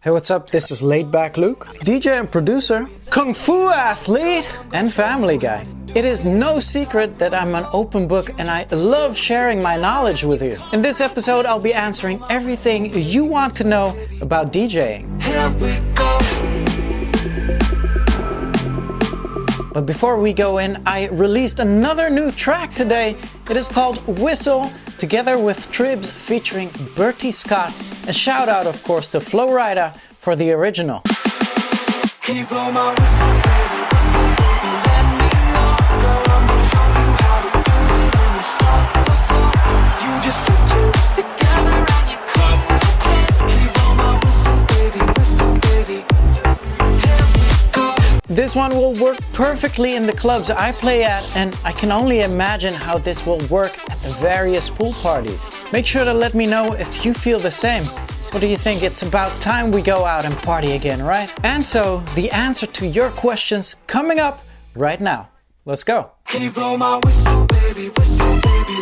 Hey, what's up? This is Laidback Luke, DJ and producer, Kung Fu athlete, and family guy. It is no secret that I'm an open book and I love sharing my knowledge with you. In this episode, I'll be answering everything you want to know about DJing. Here we go. But before we go in, I released another new track today. It is called Whistle, together with Tribs featuring Bertie Scott. A shout out, of course, to Flowrider for the original. Can you blow my whistle, baby, let me know. Girl, I'm gonna show you how to do it and you start real slow. You just put your lips together and you come with your clothes. Can you blow my whistle, baby, here we go. This one will work perfectly in the clubs I play at, and I can only imagine how this will work at the various pool parties. Make sure to let me know if you feel the same. What do you think? It's about time we go out and party again, right? And so, the answer to your questions coming up right now. Let's go. Can you blow my whistle, baby,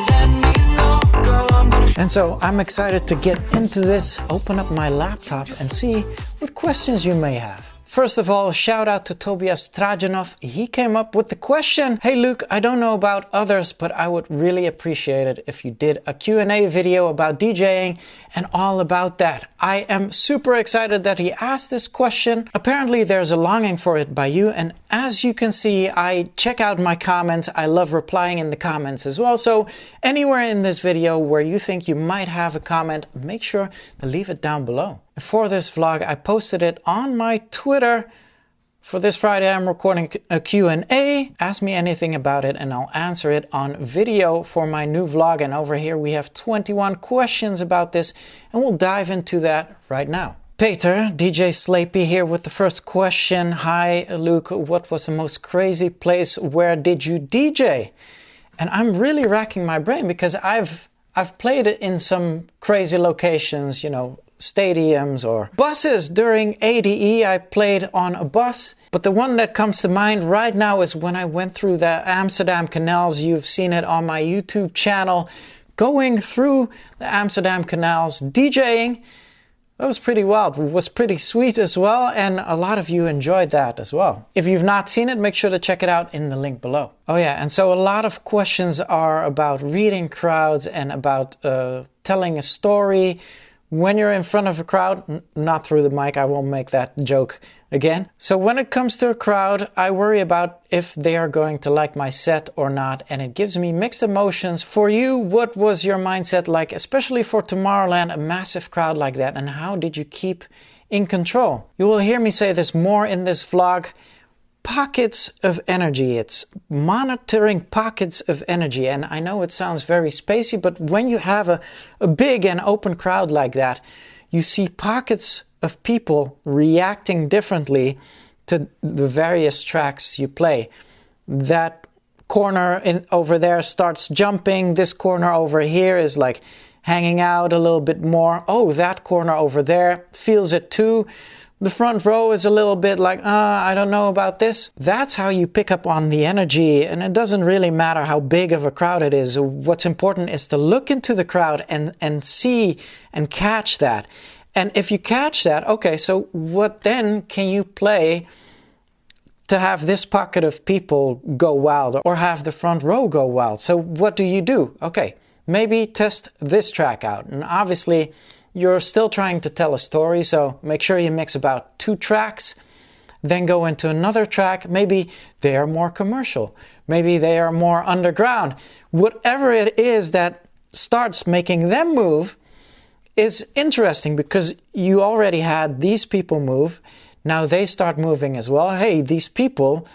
let me know. Girl, I'm gonna... And so, I'm excited to get into this, open up my laptop and see what questions you may have. First of all, shout out to Tobias Trajanov. He came up with the question, hey Luke, I don't know about others, but I would really appreciate it if you did a Q&A video about DJing and all about that. I am super excited that he asked this question. Apparently there's a longing for it by you, and as you can see, I check out my comments. I love replying in the comments as well. So anywhere in this video where you think you might have a comment, make sure to leave it down below. For this vlog, I posted it on my Twitter. For this Friday, I'm recording a Q&A. Ask me anything about it and I'll answer it on video for my new vlog. And over here we have 21 questions about this and we'll dive into that right now. Peter, DJ Slapey here with the first question. Hi Luke, what was the most crazy place? Where did you DJ? And I'm really racking my brain because I've played it in some crazy locations, you know, stadiums or buses. During ADE I played on a bus, but the one that comes to mind right now is when I went through the Amsterdam canals. You've seen it on my YouTube channel, going through the Amsterdam canals, DJing. That was pretty wild. It was pretty sweet as well, and a lot of you enjoyed that as well. If you've not seen it, make sure to check it out in the link below. Oh yeah, and so a lot of questions are about reading crowds and about telling a story when you're in front of a crowd. Not through the mic, I won't make that joke again. So when it comes to a crowd, I worry about if they are going to like my set or not, and it gives me mixed emotions. For you, what was your mindset like, especially for Tomorrowland, a massive crowd like that, and how did you keep in control? You will hear me say this more in this vlog. Pockets of energy. It's monitoring pockets of energy. And I know it sounds very spacey, but when you have a big and open crowd like that, you see pockets of people reacting differently to the various tracks you play. That corner over there starts jumping. This corner over here is like hanging out a little bit more. Oh, that corner over there feels it too. The front row is a little bit like, I don't know about this. That's how you pick up on the energy, and it doesn't really matter how big of a crowd it is. What's important is to look into the crowd and see and catch that. And if you catch that, okay, so what then can you play to have this pocket of people go wild or have the front row go wild? So what do? Okay, maybe test this track out. And obviously, you're still trying to tell a story, so make sure you mix about 2 tracks, then go into another track. Maybe they are more commercial, maybe they are more underground. Whatever it is that starts making them move is interesting because you already had these people move. Now they start moving as well. Hey, these people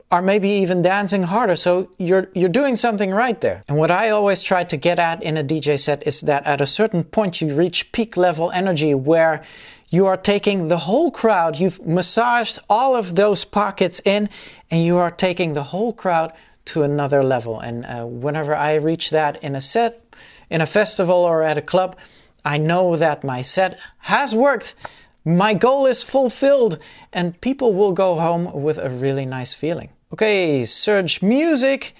are maybe even dancing harder, so you're doing something right there. And what I always try to get at in a DJ set is that at a certain point you reach peak level energy where you are taking the whole crowd, you've massaged all of those pockets in, and you are taking the whole crowd to another level. And whenever I reach that in a set, in a festival or at a club, I know that my set has worked. My goal is fulfilled, and people will go home with a really nice feeling. Okay, Surge Music.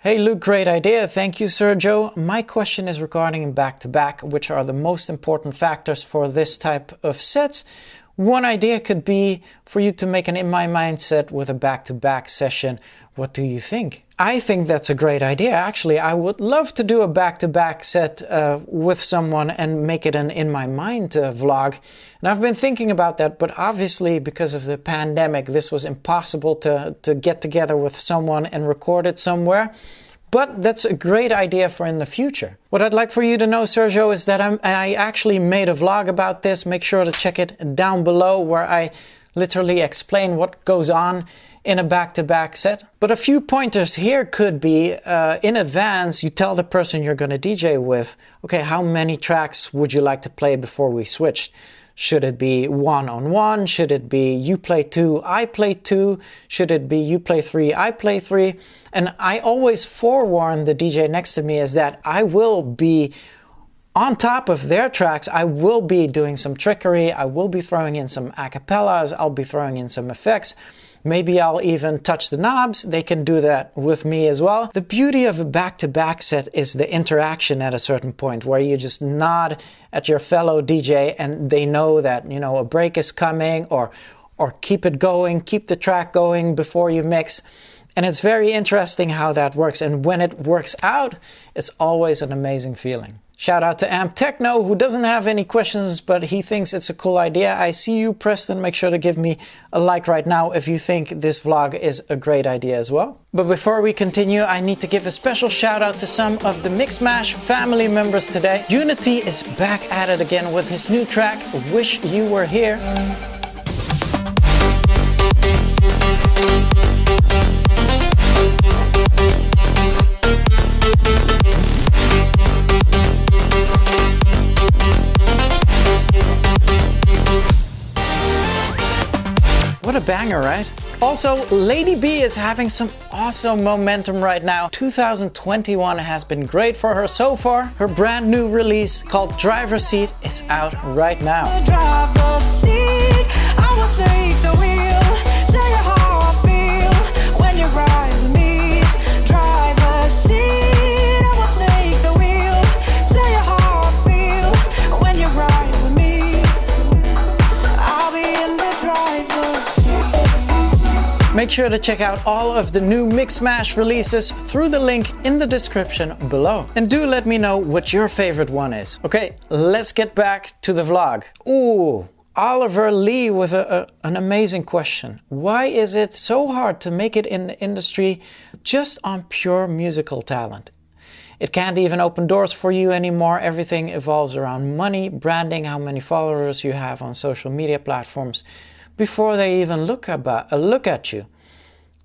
Hey Luke, great idea. Thank you, Sergio. My question is regarding back-to-back, which are the most important factors for this type of sets. One idea could be for you to make an In My Mind set with a back-to-back session. What do you think? I think that's a great idea. Actually, I would love to do a back-to-back set with someone and make it an In My Mind vlog. And I've been thinking about that, but obviously because of the pandemic, this was impossible to get together with someone and record it somewhere. But that's a great idea for in the future. What I'd like for you to know, Sergio, is that I actually made a vlog about this. Make sure to check it down below, where I literally explain what goes on in a back-to-back set. But a few pointers here could be, in advance, you tell the person you're going to DJ with, okay, how many tracks would you like to play before we switched? Should it be one-on-one? Should it be you play 2, I play 2? Should it be you play 3, I play 3? And I always forewarn the DJ next to me is that I will be on top of their tracks. I will be doing some trickery. I will be throwing in some acapellas. I'll be throwing in some effects. Maybe I'll even touch the knobs. They can do that with me as well. The beauty of a back-to-back set is the interaction at a certain point, where you just nod at your fellow DJ and they know that, you know, a break is coming, or keep it going, keep the track going before you mix. And it's very interesting how that works. And when it works out, it's always an amazing feeling. Shout out to Amp Techno, who doesn't have any questions, but he thinks it's a cool idea. I see you, Preston. Make sure to give me a like right now if you think this vlog is a great idea as well. But before we continue, I need to give a special shout out to some of the Mixmash family members today. Unity is back at it again with his new track, Wish You Were Here. What a banger, right? Also, Lady B is having some awesome momentum right now. 2021 has been great for her so far. Her brand new release called Driver's Seat is out right now. Driver's seat, I will take the wheel. Tell you how I feel when you ride with me. Driver's seat, I will take the wheel. Tell you how I feel when you ride with me. I'll be in the driver's seat. Make sure to check out all of the new Mixmash releases through the link in the description below. And do let me know what your favorite one is. Okay, let's get back to the vlog. Ooh, Oliver Lee with an amazing question. Why is it so hard to make it in the industry just on pure musical talent? It can't even open doors for you anymore. Everything evolves around money, branding, how many followers you have on social media platforms before they even look at you.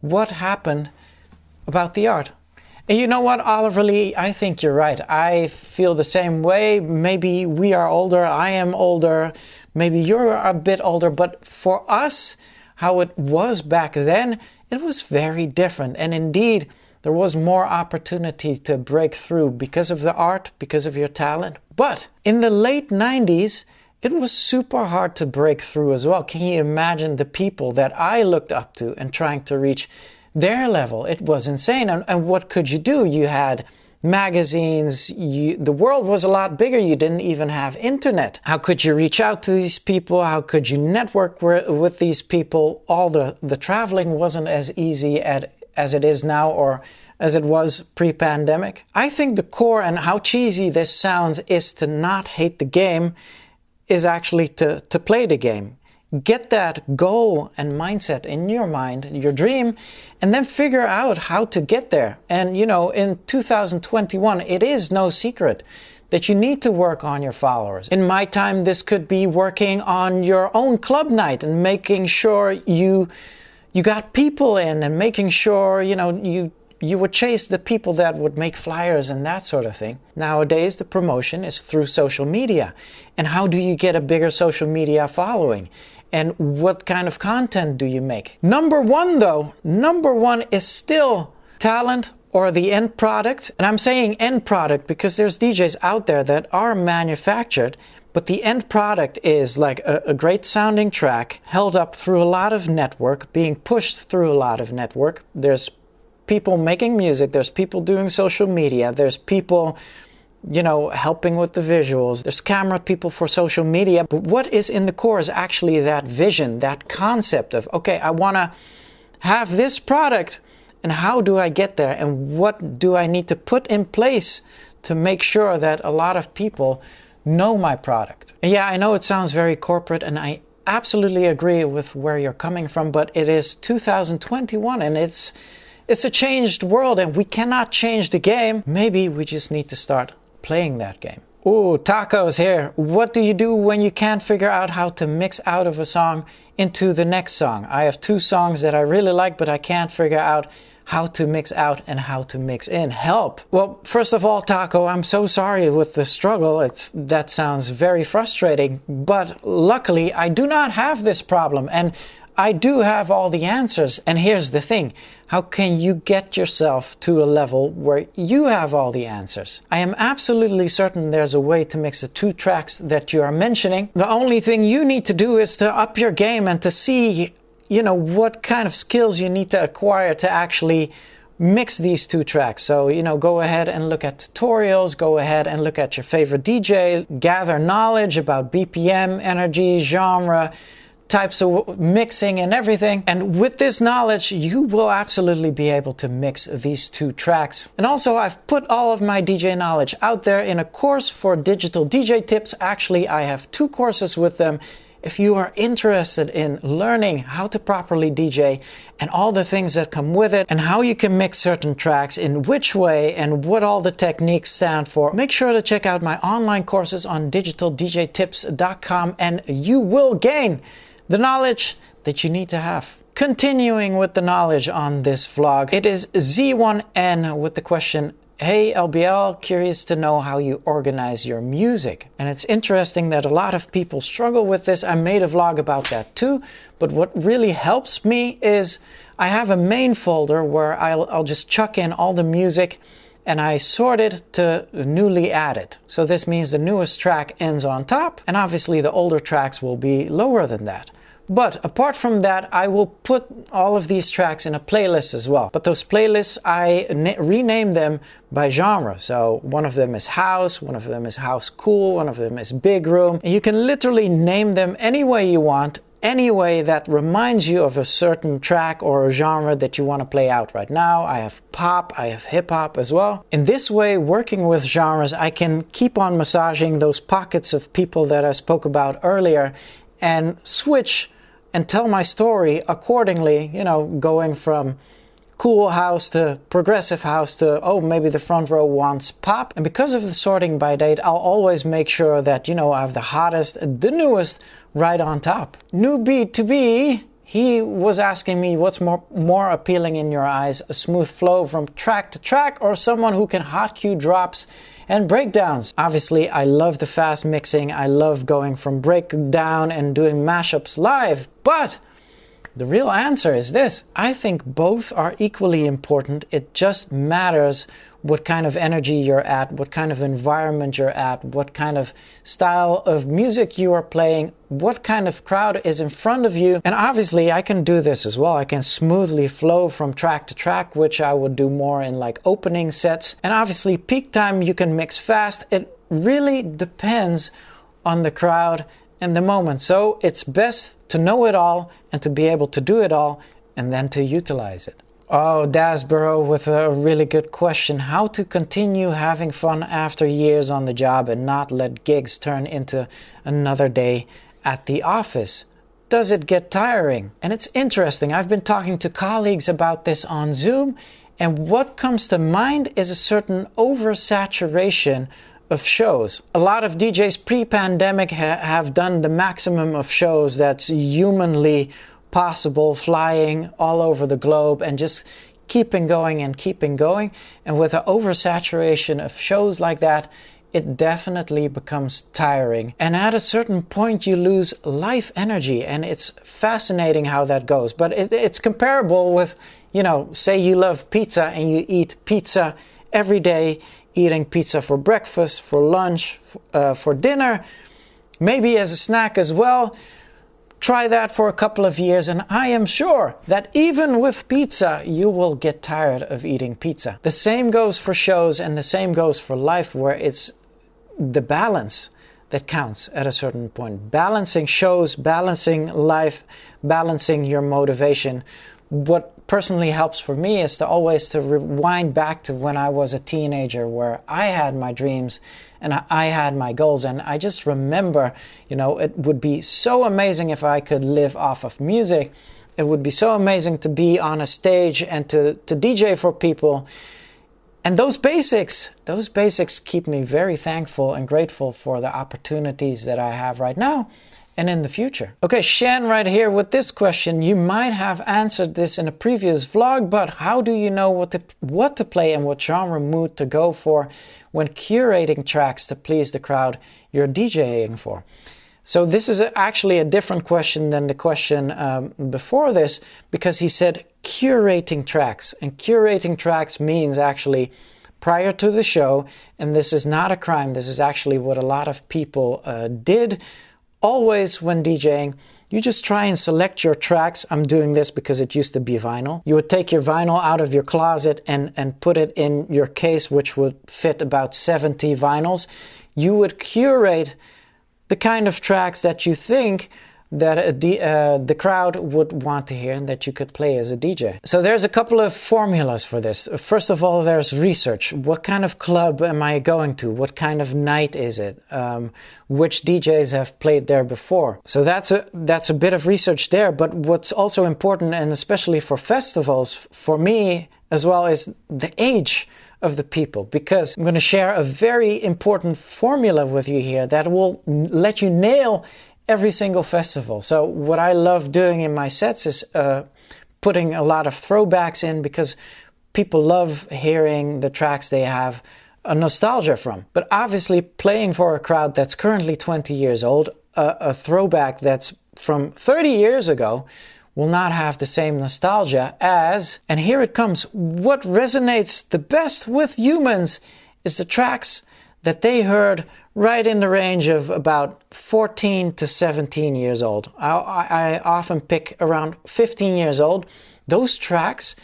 What happened about the art? And you know what, Oliver Lee, I think you're right. I feel the same way. Maybe we are older, I am older, maybe you're a bit older, but for us, how it was back then, it was very different. And indeed, there was more opportunity to break through because of the art, because of your talent. But in the late 90s, it was super hard to break through as well. Can you imagine the people that I looked up to and trying to reach their level? It was insane. And what could you do? You had magazines. The world was a lot bigger. You didn't even have internet. How could you reach out to these people? How could you network with these people? All the traveling wasn't as easy as it is now, or as it was pre-pandemic. I think the core, and how cheesy this sounds, is to not hate the game, is actually to play the game. Get that goal and mindset in your mind, your dream, and then figure out how to get there. And you know, in 2021, it is no secret that you need to work on your followers. In my time, this could be working on your own club night and making sure you got people in, and making sure, you know, you would chase the people that would make flyers and that sort of thing. Nowadays, the promotion is through social media. And how do you get a bigger social media following? And what kind of content do you make? Number one is still talent or the end product. And I'm saying end product because there's DJs out there that are manufactured, but the end product is like a great sounding track held up through a lot of network, being pushed through a lot of network. There's people making music, there's people doing social media, there's people, helping with the visuals, there's camera people for social media. But what is in the core is actually that vision, that concept of, okay, I want to have this product, and how do I get there? And what do I need to put in place to make sure that a lot of people know my product? And yeah, I know it sounds very corporate, and I absolutely agree with where you're coming from, but it is 2021 and it's a changed world, and we cannot change the game. Maybe we just need to start playing that game. Ooh, Taco's here. What do you do when you can't figure out how to mix out of a song into the next song? I have 2 songs that I really like, but I can't figure out how to mix out and how to mix in. Help! Well, first of all, Taco, I'm so sorry with the struggle. That sounds very frustrating, but luckily I do not have this problem, and I do have all the answers. And here's the thing. How can you get yourself to a level where you have all the answers? I am absolutely certain there's a way to mix the 2 tracks that you are mentioning. The only thing you need to do is to up your game and to see what kind of skills you need to acquire to actually mix these 2 tracks. So, go ahead and look at tutorials, go ahead and look at your favorite DJ, gather knowledge about BPM, energy, genre, types of mixing and everything. And with this knowledge, you will absolutely be able to mix these 2 tracks. And also, I've put all of my DJ knowledge out there in a course for digital DJ tips. Actually, I have 2 courses with them. If you are interested in learning how to properly DJ and all the things that come with it, and how you can mix certain tracks in which way and what all the techniques stand for, make sure to check out my online courses on digitaldjtips.com, and you will gain the knowledge that you need to have. Continuing with the knowledge on this vlog, it is Z1N with the question, hey LBL, curious to know how you organize your music. And it's interesting that a lot of people struggle with this. I made a vlog about that too, but what really helps me is I have a main folder where I'll just chuck in all the music and I sort it to newly added. So this means the newest track ends on top, and obviously the older tracks will be lower than that. But apart from that, I will put all of these tracks in a playlist as well. But those playlists, I rename them by genre. So one of them is house, one of them is house cool, one of them is big room. And you can literally name them any way you want, any way that reminds you of a certain track or a genre that you want to play out right now. I have pop, I have hip hop as well. In this way, working with genres, I can keep on massaging those pockets of people that I spoke about earlier and switch and tell my story accordingly, going from cool house to progressive house to, oh, maybe the front row wants pop. And because of the sorting by date, I'll always make sure that, I have the hottest, the newest right on top. New beat to be, he was asking me what's more appealing in your eyes, a smooth flow from track to track or someone who can hot cue drops and breakdowns. Obviously, I love the fast mixing. I love going from breakdown and doing mashups live. But the real answer is this. I think both are equally important. It just matters what kind of energy you're at, what kind of environment you're at, what kind of style of music you are playing, what kind of crowd is in front of you. And obviously I can do this as well. I can smoothly flow from track to track, which I would do more in like opening sets. And obviously peak time you can mix fast. It really depends on the crowd and the moment. So it's best to know it all and to be able to do it all and then to utilize it. Oh, Dasborough with a really good question. How to continue having fun after years on the job and not let gigs turn into another day at the office? Does it get tiring? And it's interesting. I've been talking to colleagues about this on Zoom, and what comes to mind is a certain oversaturation of shows. A lot of DJs pre-pandemic have done the maximum of shows that's humanly possible, flying all over the globe and just keeping going and keeping going. And with an oversaturation of shows like that, it definitely becomes tiring. And at a certain point, you lose life energy, and it's fascinating how that goes. But it's comparable with, say you love pizza and you eat pizza every day, eating pizza for breakfast, for lunch, for dinner, maybe as a snack as well. try that for a couple of years, and I am sure that even with pizza, you will get tired of eating pizza. The same goes for shows, and the same goes for life, where it's the balance that counts at a certain point. Balancing shows, balancing life, balancing your motivation. What personally helps for me is to always to rewind back to when I was a teenager, where I had my dreams and I had my goals, and I just remember, it would be so amazing if I could live off of music. It would be so amazing to be on a stage and to DJ for people. And those basics keep me very thankful and grateful for the opportunities that I have right now and in the future. Okay, Shan right here with this question. You might have answered this in a previous vlog, but how do you know what to play and what genre mood to go for when curating tracks to please the crowd you're DJing for? So this is actually a different question than the question before this, because he said curating tracks. And curating tracks means actually prior to the show, and this is not a crime, this is actually what a lot of people did always when DJing. You just try and select your tracks. I'm doing this because it used to be vinyl. You would take your vinyl out of your closet and put it in your case, which would fit about 70 vinyls. You would curate the kind of tracks that you think that the crowd would want to hear and that you could play as a DJ. So there's a couple of formulas for this. First of all, there's research. What kind of club am I going to? What kind of night is it? Which DJs have played there before? So that's a bit of research there. But what's also important, and especially for festivals, for me as well, is the age of the people, because I'm going to share a very important formula with you here that will let you nail every single festival. So what I love doing in my sets is putting a lot of throwbacks in, because people love hearing the tracks they have a nostalgia from. But obviously playing for a crowd that's currently 20 years old, a throwback that's from 30 years ago will not have the same nostalgia as, and here it comes, what resonates the best with humans is the tracks that they heard right in the range of about 14 to 17 years old. I often pick around 15 years old. Those tracks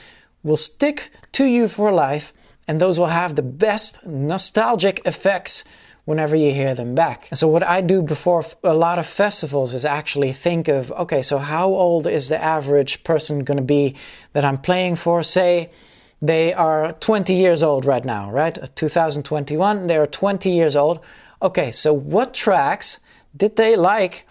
will stick to you for life, and those will have the best nostalgic effects whenever you hear them back. And so what I do before a lot of festivals is actually think of, okay, so how old is the average person going to be that I'm playing for? Say they are 20 years old right now, right? 2021, they're 20 years old. Okay, so what tracks did they like?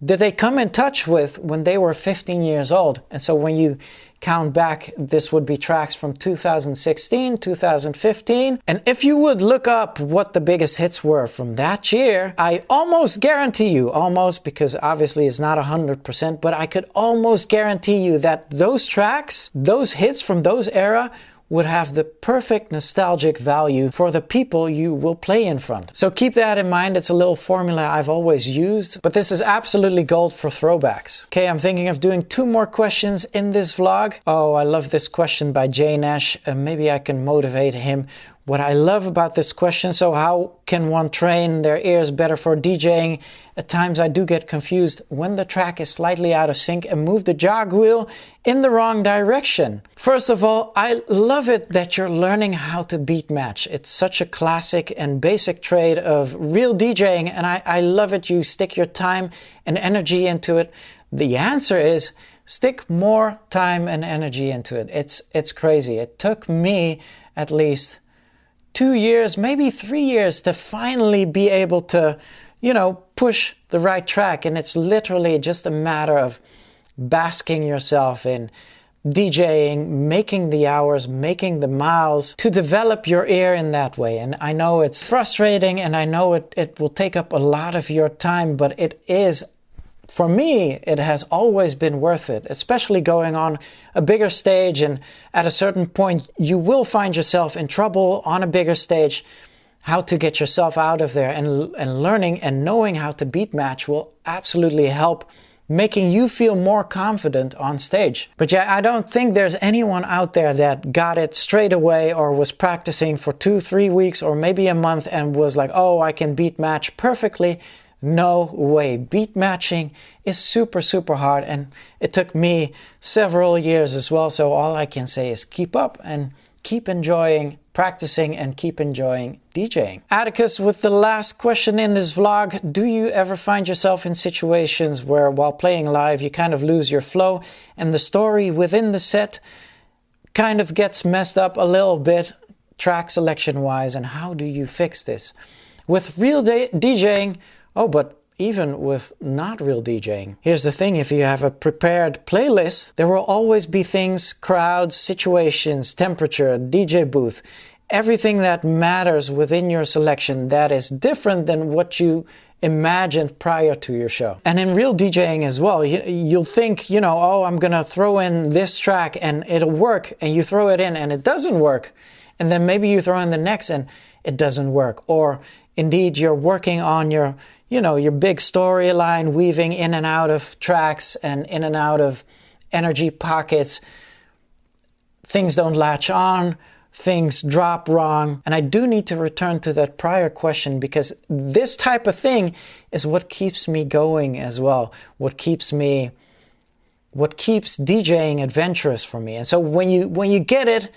Did they come in touch with when they were 15 years old? And so when you count back, this would be tracks from 2016, 2015. And if you would look up what the biggest hits were from that year, I almost guarantee you, almost, because obviously it's not 100%, but I could almost guarantee you that those tracks, those hits from those era, would have the perfect nostalgic value for the people you will play in front. So keep that in mind. It's a little formula I've always used, but this is absolutely gold for throwbacks. Okay, I'm thinking of doing 2 more questions in this vlog. Oh, I love this question by Jay Nash. Maybe I can motivate him. What I love about this question, so how can one train their ears better for DJing? At times I do get confused when the track is slightly out of sync and move the jog wheel in the wrong direction. First of all, I love it that you're learning how to beat match. It's such a classic and basic trait of real DJing, and I love it. You stick your time and energy into it. The answer is stick more time and energy into it. It's crazy. It took me at least 2 years, maybe 3 years to finally be able to, push the right track. And it's literally just a matter of basking yourself in DJing, making the hours, making the miles to develop your ear in that way. And I know it's frustrating, and I know it will take up a lot of your time, but it is, for me, it has always been worth it, especially going on a bigger stage. And at a certain point, you will find yourself in trouble on a bigger stage. How to get yourself out of there and learning and knowing how to beat match will absolutely help making you feel more confident on stage. But yeah, I don't think there's anyone out there that got it straight away or was practicing for 2-3 weeks or maybe a month and was like, oh, I can beat match perfectly. No way. Beat matching is super, super hard, and it took me several years as well. So all I can say is keep up and keep enjoying practicing and keep enjoying DJing. Atticus with the last question in this vlog. Do you ever find yourself in situations where while playing live you kind of lose your flow and the story within the set kind of gets messed up a little bit track selection wise, and how do you fix this? With real DJing, but even with not real DJing. Here's the thing, if you have a prepared playlist, there will always be things, crowds, situations, temperature, DJ booth, everything that matters within your selection that is different than what you imagined prior to your show. And in real DJing as well, you'll think, I'm gonna throw in this track and it'll work, and you throw it in and it doesn't work. And then maybe you throw in the next and it doesn't work. Or indeed you're working on your big storyline, weaving in and out of tracks and in and out of energy pockets. Things don't latch on, things drop wrong. And I do need to return to that prior question, because this type of thing is what keeps me going as well. What keeps DJing adventurous for me. And so when you get it,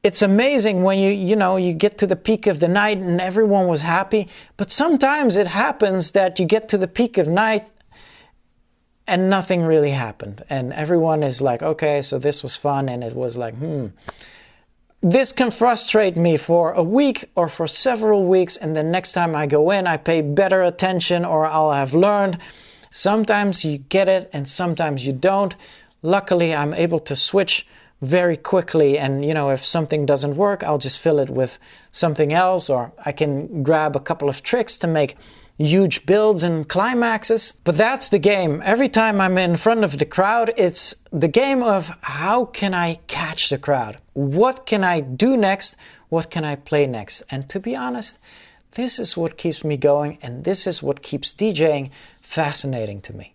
it's amazing when you get to the peak of the night and everyone was happy. But sometimes it happens that you get to the peak of night and nothing really happened. And everyone is like, okay, so this was fun. And it was like, This can frustrate me for a week or for several weeks. And the next time I go in, I pay better attention, or I'll have learned. Sometimes you get it and sometimes you don't. Luckily, I'm able to switch very quickly, and if something doesn't work, I'll just fill it with something else, or I can grab a couple of tricks to make huge builds and climaxes. But that's the game. Every time I'm in front of the crowd, it's the game of how can I catch the crowd? What can I do next? What can I play next? And to be honest, this is what keeps me going, and this is what keeps DJing fascinating to me.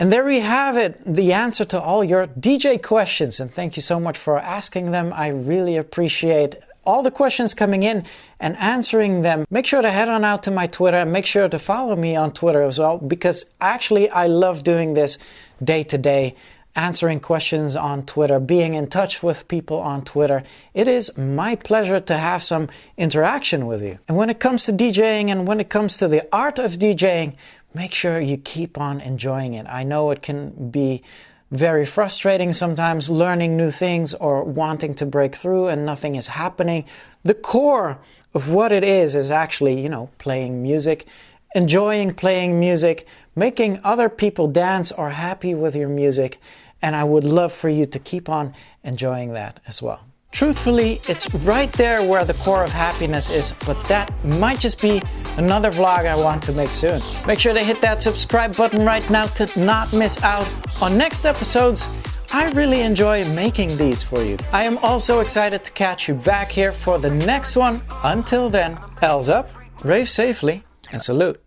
And there we have it, the answer to all your DJ questions. And thank you so much for asking them. I really appreciate all the questions coming in and answering them. Make sure to head on out to my Twitter, and make sure to follow me on Twitter as well, because actually I love doing this day to day, answering questions on Twitter, being in touch with people on Twitter. It is my pleasure to have some interaction with you. And when it comes to DJing and when it comes to the art of DJing, make sure you keep on enjoying it. I know it can be very frustrating sometimes, learning new things or wanting to break through and nothing is happening. The core of what it is actually, playing music, enjoying playing music, making other people dance or happy with your music. And I would love for you to keep on enjoying that as well. Truthfully, it's right there where the core of happiness is, but that might just be another vlog I want to make soon. Make sure to hit that subscribe button right now to not miss out on next episodes. I really enjoy making these for you. I am also excited to catch you back here for the next one. Until then, L's up, rave safely, and salute.